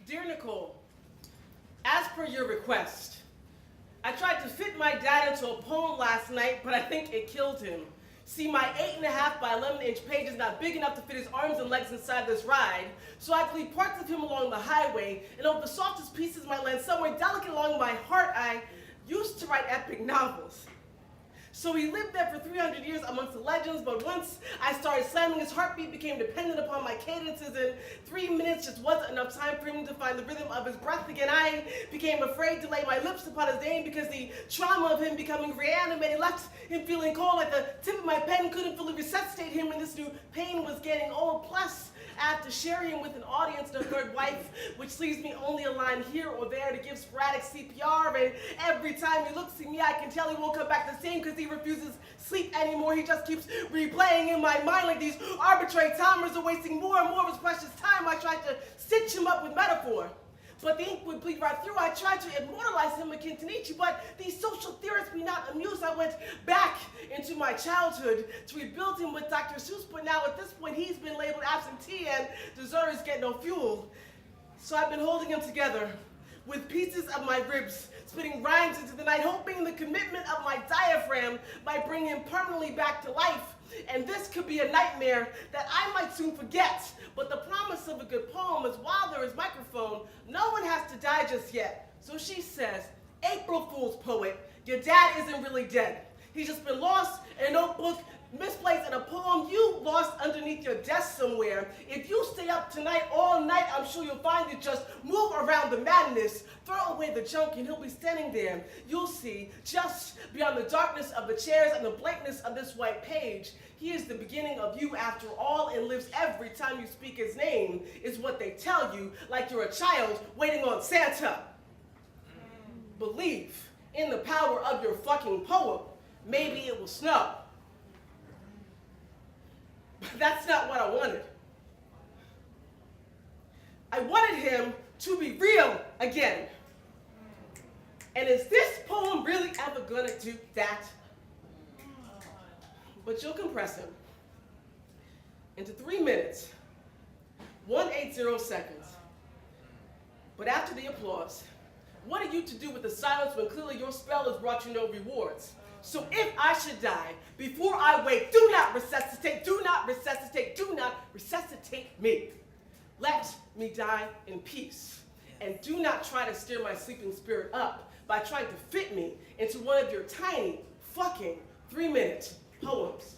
Dear Nicole, as per your request, I tried to fit my dad into a poem last night, but I think it killed him. See, my 8.5 by 11-inch page is not big enough to fit his arms and legs inside this ride, so I leave parts of him along the highway, and over the softest pieces might land somewhere delicate along my heart. I used to write epic novels. So he lived there for 300 years amongst the legends, but once I started slamming, his heartbeat became dependent upon my cadences, and 3 minutes just wasn't enough time for him to find the rhythm of his breath again. I became afraid to lay my lips upon his name because the trauma of him becoming reanimated left him feeling cold, like the tip of my pen couldn't fully resuscitate him, and this new pain was getting old. Plus, after sharing him with an audience and a third wife, which leaves me only a line here or there to give sporadic CPR, and every time he looks at me, I can tell he won't come back the same because he refuses sleep anymore. He just keeps replaying in my mind like these arbitrary timers are wasting more and more of his precious time. I tried to stitch him up with metaphor, but the ink would bleed right through. I tried to immortalize him akin to Nietzsche, but these social theorists be not amused. I went back into my childhood to rebuild him with Dr. Seuss, but now at this point he's been labeled absentee and deserters get no fuel. So I've been holding him together with pieces of my ribs, spitting rhymes into the night, hoping the commitment of my diaphragm might bring him permanently back to life. And this could be a nightmare that I might soon forget. But the promise of a good poem is while there is microphone, no one has to die just yet. So she says, April Fool's poet, your dad isn't really dead. He's just been lost in a notebook, misplaced in a poem you lost underneath your desk somewhere. If you stay up tonight all night, I'm sure you'll find it. Just move around the madness, throw away the junk, and he'll be standing there. You'll see, just beyond the darkness of the chairs and the blankness of this white page, he is the beginning of you after all and lives every time you speak his name, is what they tell you, like you're a child waiting on Santa. Believe in the power of your fucking poem. Maybe it will snow. But that's not what I wanted. I wanted him to be real again. And is this poem really ever gonna do that? But you'll compress him into 3 minutes, 180 seconds. But after the applause, what are you to do with the silence when clearly your spell has brought you no rewards? So if I should die before I wake, do not resuscitate, do not resuscitate, do not resuscitate me. Let me die in peace. And do not try to steer my sleeping spirit up by trying to fit me into one of your tiny fucking 3-minute poems.